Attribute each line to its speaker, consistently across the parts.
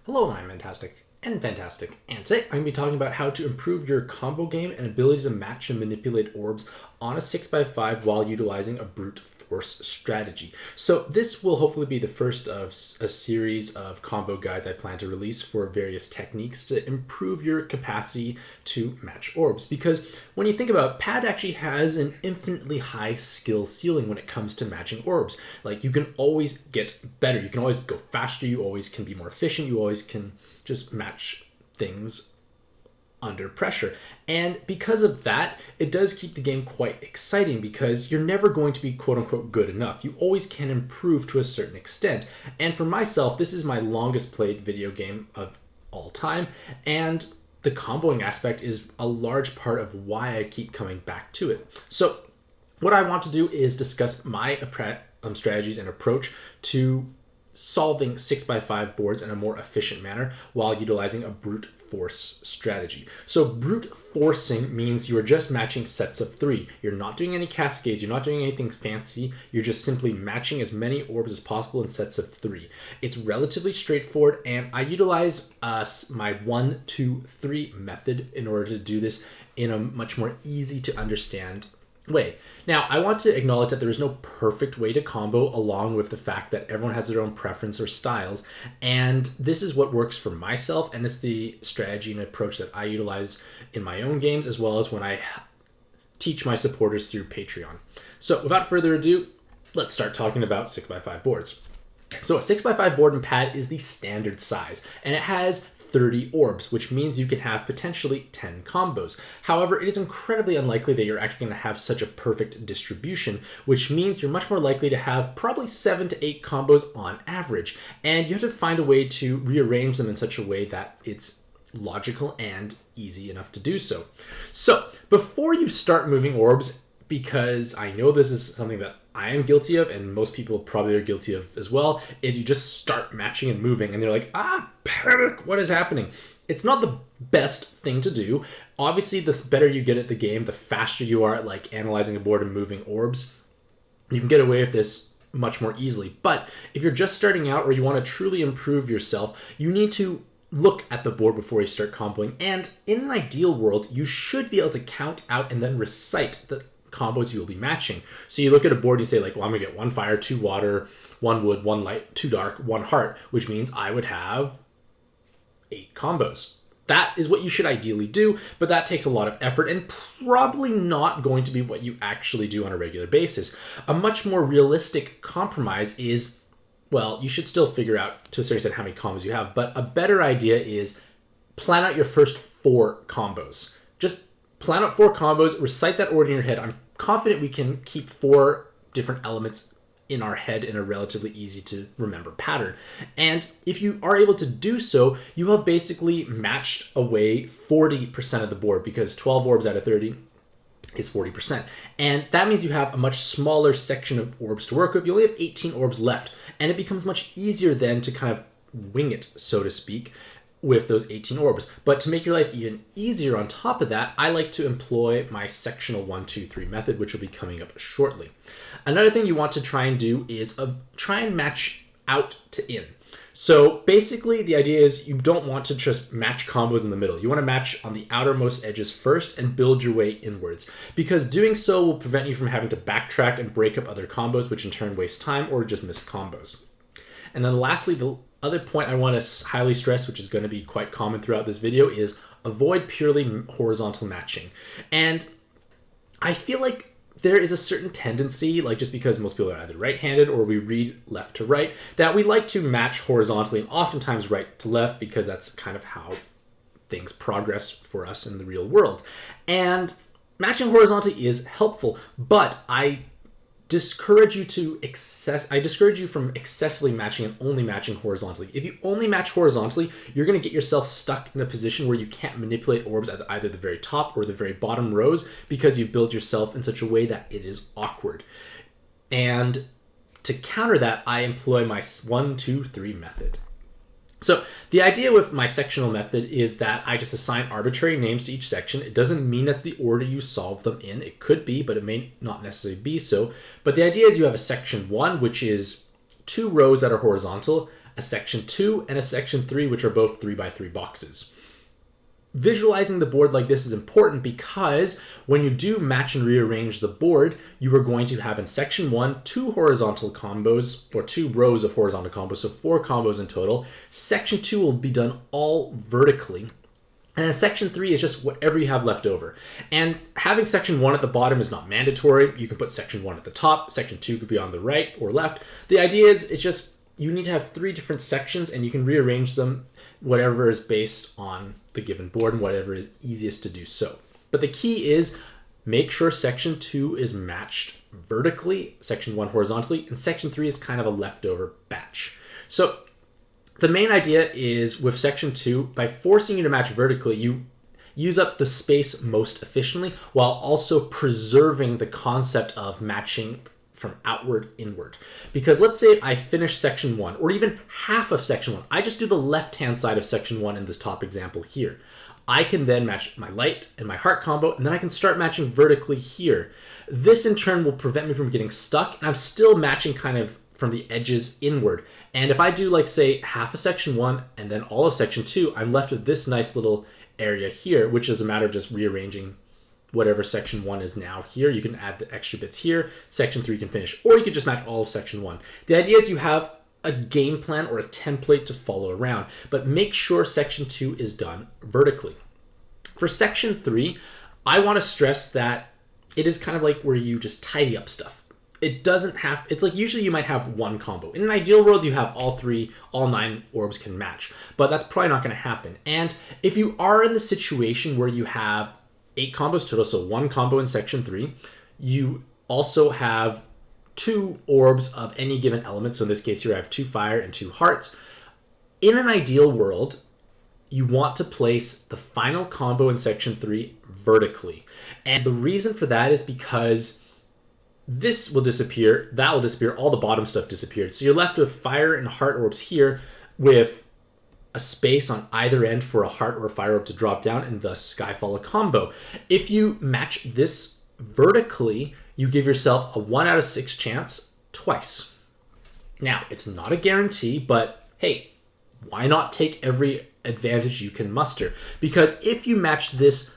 Speaker 1: Hello, I'm Mantastic and Fantastic, and today I'm going to be talking about how to improve your combo game and ability to match and manipulate orbs on a 6x5 while utilizing a brute force strategy. So this will hopefully be the first of a series of combo guides I plan to release for various techniques to improve your capacity to match orbs. Because when you think about it, Pad actually has an infinitely high skill ceiling when it comes to matching orbs. Like, you can always get better, you can always go faster, you always can be more efficient, you always can just match things under pressure. And because of that, it does keep the game quite exciting because you're never going to be quote unquote good enough. You always can improve to a certain extent. And for myself, this is my longest played video game of all time. And the comboing aspect is a large part of why I keep coming back to it. So what I want to do is discuss my strategies and approach to solving 6x5 boards in a more efficient manner while utilizing a brute force strategy. So brute forcing means you are just matching sets of 3. You're not doing any cascades, you're not doing anything fancy, you're just simply matching as many orbs as possible in sets of 3. It's relatively straightforward, and I utilize my 1, 2, 3 method in order to do this in a much more easy to understand way. Now, I want to acknowledge that there is no perfect way to combo, along with the fact that everyone has their own preference or styles, and this is what works for myself, and it's the strategy and approach that I utilize in my own games as well as when I teach my supporters through Patreon. So without further ado, let's start talking about 6x5 boards. So a 6x5 board in Pad is the standard size, and it has 30 orbs, which means you can have potentially 10 combos. However, it is incredibly unlikely that you're actually going to have such a perfect distribution, which means you're much more likely to have probably 7 to 8 combos on average. And you have to find a way to rearrange them in such a way that it's logical and easy enough to do so. So before you start moving orbs, because I know this is something that I am guilty of, and most people probably are guilty of as well, is you just start matching and moving, and they're like, panic, what is happening? It's not the best thing to do. Obviously, the better you get at the game, the faster you are at like analyzing a board and moving orbs. You can get away with this much more easily. But if you're just starting out or you want to truly improve yourself, you need to look at the board before you start comboing. And in an ideal world, you should be able to count out and then recite the combos you will be matching. So you look at a board, you say like, well, I'm gonna get 1 fire, 2 water, 1 wood, 1 light, 2 dark, 1 heart, which means I would have 8 combos. That is what you should ideally do, but that takes a lot of effort and probably not going to be what you actually do on a regular basis. A much more realistic compromise is, well, you should still figure out to a certain extent how many combos you have, but a better idea is plan out your first 4 combos. Just plan out 4 combos, recite that order in your head. I'm confident we can keep 4 different elements in our head in a relatively easy to remember pattern. And if you are able to do so, you have basically matched away 40% of the board, because 12 orbs out of 30 is 40%. And that means you have a much smaller section of orbs to work with. You only have 18 orbs left, and it becomes much easier then to kind of wing it, so to speak, with those 18 orbs. But to make your life even easier on top of that, I like to employ my sectional 1, 2, 3 method, which will be coming up shortly. Another thing you want to try and do is try and match out to in. So basically the idea is you don't want to just match combos in the middle. You want to match on the outermost edges first and build your way inwards, because doing so will prevent you from having to backtrack and break up other combos, which in turn waste time or just miss combos. And then lastly, the other point I want to highly stress, which is going to be quite common throughout this video, is avoid purely horizontal matching. And I feel like there is a certain tendency, like just because most people are either right-handed or we read left to right, that we like to match horizontally and oftentimes right to left, because that's kind of how things progress for us in the real world. And matching horizontally is helpful, but I discourage you from excessively matching and only matching horizontally. If you only match horizontally, you're going to get yourself stuck in a position where you can't manipulate orbs at either the very top or the very bottom rows, because you've built yourself in such a way that it is awkward. And to counter that, I employ my 1, 2, 3 method. So the idea with my sectional method is that I just assign arbitrary names to each section. It doesn't mean that's the order you solve them in. It could be, but it may not necessarily be so. But the idea is you have a section 1, which is 2 rows that are horizontal, a section 2, and a section 3, which are both 3x3 boxes. Visualizing the board like this is important because when you do match and rearrange the board, you are going to have in section 1 2 horizontal combos, or 2 rows of horizontal combos, so 4 combos in total. Section 2 will be done all vertically. And then section 3 is just whatever you have left over. And having section 1 at the bottom is not mandatory. You can put section 1 at the top. Section 2 could be on the right or left. The idea is it's just you need to have 3 different sections and you can rearrange them whatever is based on the given board and whatever is easiest to do so. But the key is make sure section 2 is matched vertically, section 1 horizontally, and section 3 is kind of a leftover batch. So the main idea is with section 2, by forcing you to match vertically, you use up the space most efficiently while also preserving the concept of matching from outward inward. Because let's say I finish section 1 or even half of section 1. I just do the left-hand side of section 1 in this top example here. I can then match my light and my heart combo, and then I can start matching vertically here. This in turn will prevent me from getting stuck, and I'm still matching kind of from the edges inward. And if I do like say half of section 1 and then all of section 2, I'm left with this nice little area here, which is a matter of just rearranging whatever section 1 is now here. You can add the extra bits here. Section 3 can finish, or you can just match all of section 1. The idea is you have a game plan or a template to follow around, but make sure section 2 is done vertically. For section 3, I want to stress that it is kind of like where you just tidy up stuff. It doesn't have, it's like usually you might have one combo. In an ideal world, you have all 9 orbs can match, but that's probably not going to happen. And if you are in the situation where you have 8 combos total, so 1 combo in section 3, you also have 2 orbs of any given element. So in this case here, I have 2 fire and 2 hearts. In an ideal world, you want to place the final combo in section 3 vertically. And the reason for that is because this will disappear, that will disappear, all the bottom stuff disappeared. So you're left with fire and heart orbs here with a space on either end for a heart or a fire orb to drop down, and thus Skyfall a combo. If you match this vertically, you give yourself a 1 out of 6 chance twice. Now, it's not a guarantee, but hey, why not take every advantage you can muster? Because if you match this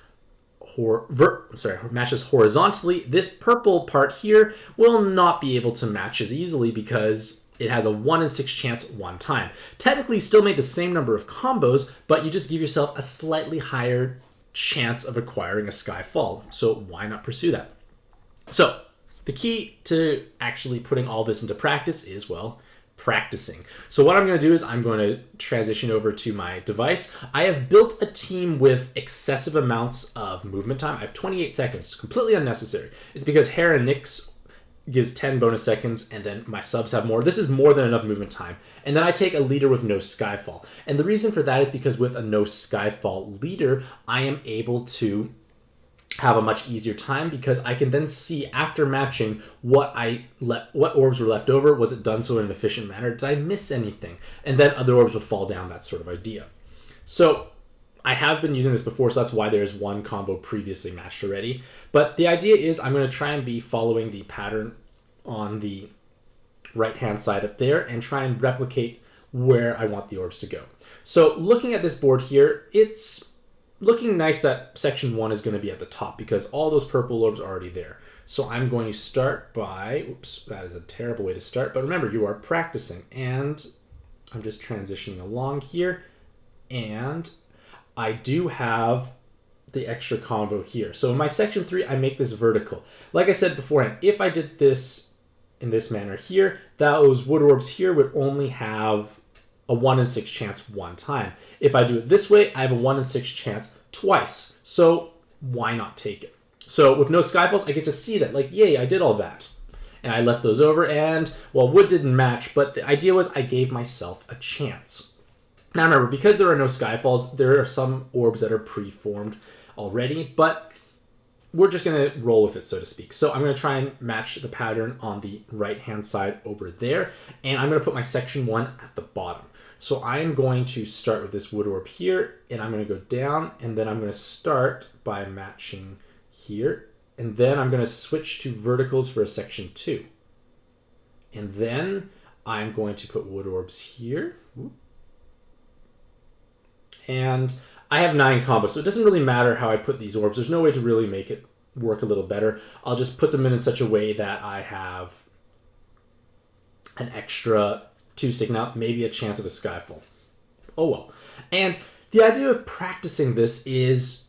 Speaker 1: matches horizontally, this purple part here will not be able to match as easily because it has a 1 in 6 chance one time. Technically, you still make the same number of combos, but you just give yourself a slightly higher chance of acquiring a Skyfall. So why not pursue that? So the key to actually putting all this into practice is, well, practicing. So what I'm going to do is I'm going to transition over to my device. I have built a team with excessive amounts of movement time. I have 28 seconds, completely unnecessary. It's because Hera and Nyx gives 10 bonus seconds, and then my subs have more. This is more than enough movement time. And then I take a leader with no Skyfall. And the reason for that is because with a no Skyfall leader, I am able to have a much easier time because I can then see after matching what orbs were left over. Was it done so in an efficient manner? Did I miss anything? And then other orbs will fall down, that sort of idea. So I have been using this before, so that's why there's 1 combo previously matched already. But the idea is I'm going to try and be following the pattern on the right-hand side up there and try and replicate where I want the orbs to go. So looking at this board here, it's looking nice that section 1 is going to be at the top because all those purple orbs are already there. So I'm going to start by, oops, that is a terrible way to start, but remember, you are practicing. And I'm just transitioning along here, and I do have the extra combo here. So in my section 3, I make this vertical. Like I said beforehand, if I did this in this manner here, those wood orbs here would only have a 1 in 6 chance one time. If I do it this way, I have a 1 in 6 chance twice. So why not take it? So with no Skyfalls, I get to see that, like, yay, I did all that. And I left those over, and, well, wood didn't match, but the idea was I gave myself a chance. Now remember, because there are no Skyfalls, there are some orbs that are pre-formed already, but we're just going to roll with it, so to speak. So I'm going to try and match the pattern on the right-hand side over there, and I'm going to put my section 1 at the bottom. So I'm going to start with this wood orb here, and I'm going to go down, and then I'm going to start by matching here, and then I'm going to switch to verticals for a section 2. And then I'm going to put wood orbs here. And I have 9 combos, so it doesn't really matter how I put these orbs. There's no way to really make it work a little better. I'll just put them in such a way that I have an extra 2 sticking out, maybe a chance of a skyfall. Oh well. And the idea of practicing this is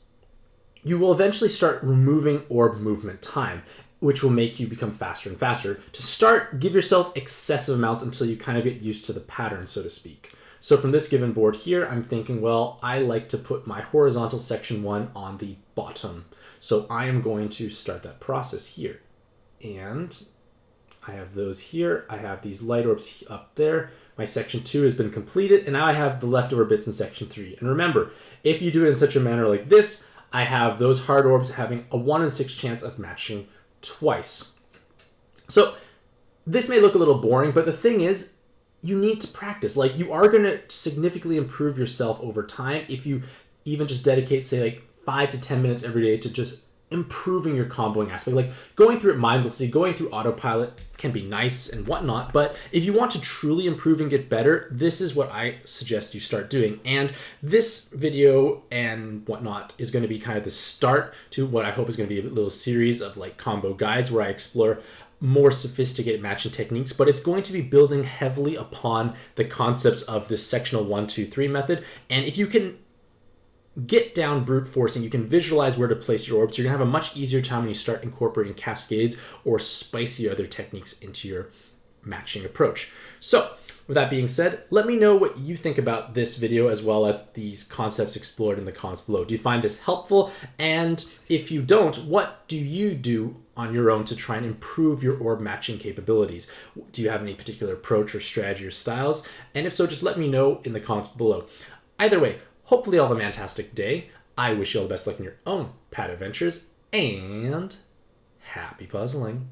Speaker 1: you will eventually start removing orb movement time, which will make you become faster and faster. To start, give yourself excessive amounts until you kind of get used to the pattern, so to speak. So from this given board here, I'm thinking, well, I like to put my horizontal section 1 on the bottom. So I am going to start that process here. And I have those here. I have these light orbs up there. My section 2 has been completed, and now I have the leftover bits in section 3. And remember, if you do it in such a manner like this, I have those hard orbs having a 1 in 6 chance of matching twice. So this may look a little boring, but the thing is, you need to practice. Like, you are going to significantly improve yourself over time if you even just dedicate, say, like 5 to 10 minutes every day to just improving your comboing aspect. Like, going through it mindlessly, going through autopilot can be nice and whatnot, but if you want to truly improve and get better, this is what I suggest you start doing. And this video and whatnot is going to be kind of the start to what I hope is going to be a little series of like combo guides where I explore more sophisticated matching techniques, but it's going to be building heavily upon the concepts of this sectional 1, 2, 3 method. And if you can get down brute forcing, you can visualize where to place your orbs, you're going to have a much easier time when you start incorporating cascades or spicy other techniques into your matching approach. So with that being said, let me know what you think about this video as well as these concepts explored in the comments below. Do you find this helpful? And if you don't, what do you do on your own to try and improve your orb matching capabilities? Do you have any particular approach or strategy or styles? And if so, just let me know in the comments below. Either way, hopefully all the Mantastic day. I wish you all the best luck in your own pad adventures, and happy puzzling.